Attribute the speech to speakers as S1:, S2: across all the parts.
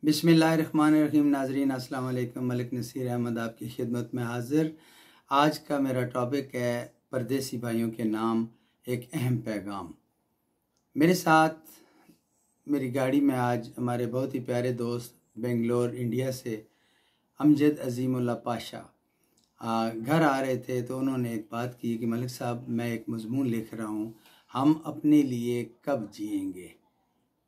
S1: बिस्मिल्लाहिर्रहमानिर्रहीम। नाजरीन अस्सलाम वालेकुम। मलिक नसीर अहमद आपकी खिदमत में हाज़िर। आज का मेरा टॉपिक है परदेसी भाइयों के नाम एक अहम पैगाम। मेरे साथ मेरी गाड़ी में आज हमारे बहुत ही प्यारे दोस्त बेंगलोर इंडिया से अमजद अजीमुल्लाह पाशा घर आ रहे थे, तो उन्होंने एक बात की कि मलिक साहब, मैं एक मज़मून लिख रहा हूँ, हम अपने लिए कब जिएंगे।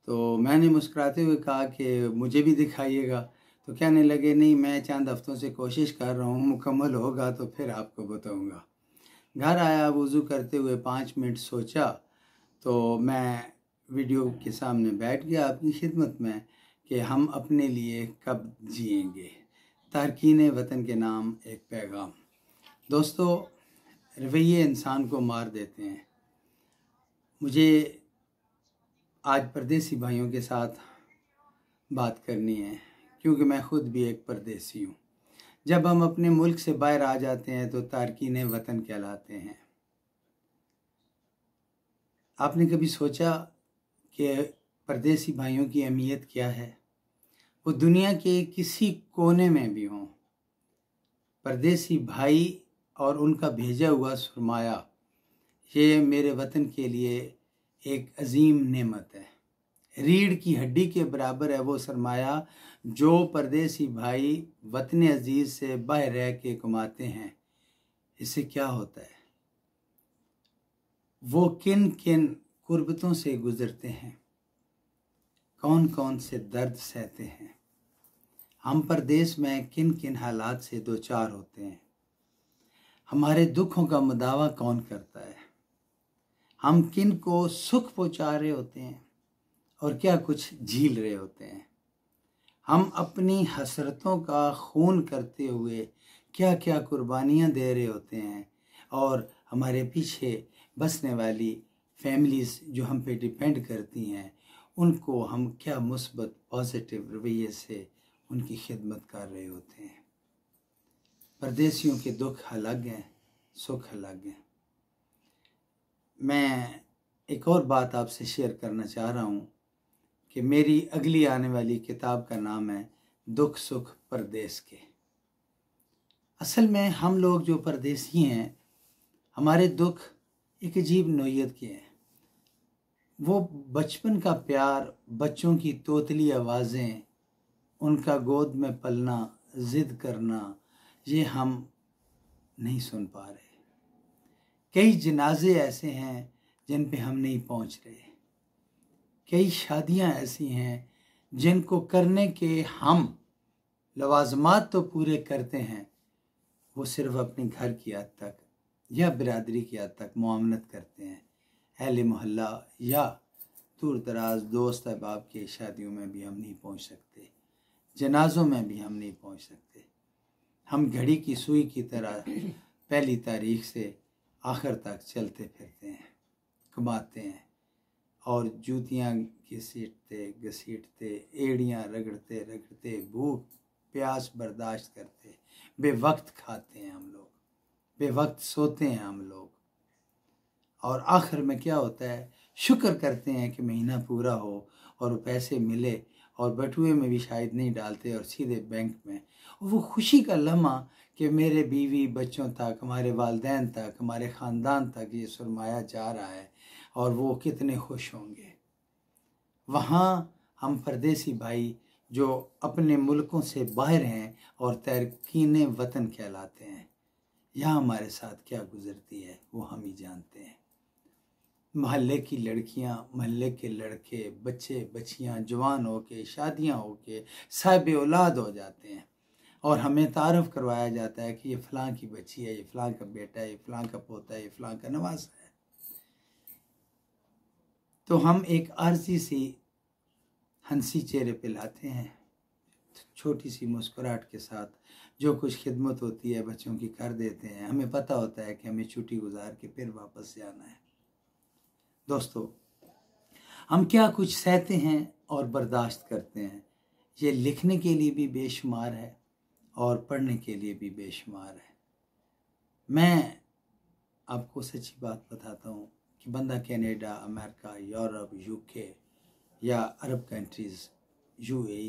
S1: तो मैंने मुस्कुराते हुए कहा कि मुझे भी दिखाइएगा। तो कहने लगे, नहीं, मैं चंद हफ्तों से कोशिश कर रहा हूँ, मुकम्मल होगा तो फिर आपको बताऊँगा। घर आया, वज़ू करते हुए 5 मिनट सोचा, तो मैं वीडियो के सामने बैठ गया आपकी खिदमत में कि हम अपने लिए कब जिएंगे, तारकीन वतन के नाम एक पैगाम। दोस्तों, रवैये इंसान को मार देते हैं। मुझे आज परदेसी भाइयों के साथ बात करनी है, क्योंकि मैं ख़ुद भी एक परदेसी हूँ। जब हम अपने मुल्क से बाहर आ जाते हैं तो तारकीन वतन कहलाते हैं। आपने कभी सोचा कि परदेसी भाइयों की अहमियत क्या है? वो दुनिया के किसी कोने में भी हों, परदेसी भाई और उनका भेजा हुआ सरमाया, ये मेरे वतन के लिए एक अजीम नेमत है। रीढ़ की हड्डी के बराबर है वो सरमाया जो परदेसी भाई वतन अजीज़ से बाहर रह के कमाते हैं। इससे क्या होता है? वो किन किन कुर्बतों से गुज़रते हैं, कौन कौन से दर्द सहते हैं, हम परदेश में किन किन हालात से दो चार होते हैं, हमारे दुखों का मुदावा कौन करता है, हम किन को सुख पहुंचा रहे होते हैं और क्या कुछ झील रहे होते हैं, हम अपनी हसरतों का खून करते हुए क्या क्या कुर्बानियाँ दे रहे होते हैं, और हमारे पीछे बसने वाली फैमिलीज़ जो हम पे डिपेंड करती हैं, उनको हम क्या मुस्बत पॉजिटिव रवैये से उनकी खिदमत कर रहे होते हैं। परदेसियों के दुख अलग हैं, सुख अलग हैं। मैं एक और बात आपसे शेयर करना चाह रहा हूँ कि मेरी अगली आने वाली किताब का नाम है दुख सुख परदेस के। असल में हम लोग जो परदेसी हैं, हमारे दुख एक अजीब नोयत के हैं। वो बचपन का प्यार, बच्चों की तोतली आवाज़ें, उनका गोद में पलना, ज़िद करना, ये हम नहीं सुन पा रहे। कई जनाजे ऐसे हैं जिन पे हम नहीं पहुंच रहे। कई शादियां ऐसी हैं जिनको करने के हम लवाजमात तो पूरे करते हैं, वो सिर्फ अपने घर की हद तक या बिरादरी की हद तक मुआमलत करते हैं। अहले मोहल्ला या दूर दराज दोस्त अहबाब के शादियों में भी हम नहीं पहुंच सकते, जनाजों में भी हम नहीं पहुंच सकते। हम घड़ी की सुई की तरह पहली तारीख से आखिर तक चलते फिरते हैं, कमाते हैं, और जूतियाँ घसीटते, एड़ियाँ रगड़ते रगड़ते, भूख प्यास बर्दाश्त करते, बेवक्त खाते हैं हम लोग, बेवक्त सोते हैं हम लोग, और आखिर में क्या होता है? शुक्र करते हैं कि महीना पूरा हो और पैसे मिले, और बटुए में भी शायद नहीं डालते और सीधे बैंक में। वो खुशी का लम्हा कि मेरे बीवी बच्चों तक, हमारे वालिदैन तक, हमारे ख़ानदान तक ये सरमाया जा रहा है, और वो कितने खुश होंगे। वहाँ हम परदेसी भाई जो अपने मुल्कों से बाहर हैं और तारकीन वतन कहलाते हैं, यहाँ हमारे साथ क्या गुज़रती है वो हम ही जानते हैं। महल्ले की लड़कियाँ, महल्ले के लड़के, बच्चे बच्चियाँ जवान होके, शादियाँ होके साहिब औलाद हो जाते हैं, और हमें तारफ़ करवाया जाता है कि ये फ़लाँ की बच्ची है, ये फ़लाँ का बेटा है, ये फ़लाँ का पोता है, ये फ़लाँ का नवासा है। तो हम एक आर्ज़ी सी हंसी चेहरे पे लाते हैं, छोटी सी मुस्कुराहट के साथ जो कुछ खिदमत होती है बच्चों की कर देते हैं। हमें पता होता है कि हमें छुट्टी गुजार के फिर वापस जाना है। दोस्तों, हम क्या कुछ सहते हैं और बर्दाश्त करते हैं, ये लिखने के लिए भी बेशुमार है और पढ़ने के लिए भी बेशुमार है। मैं आपको सच्ची बात बताता हूँ कि बंदा कनाडा, अमेरिका, यूरोप, यूके या अरब कंट्रीज़ UAE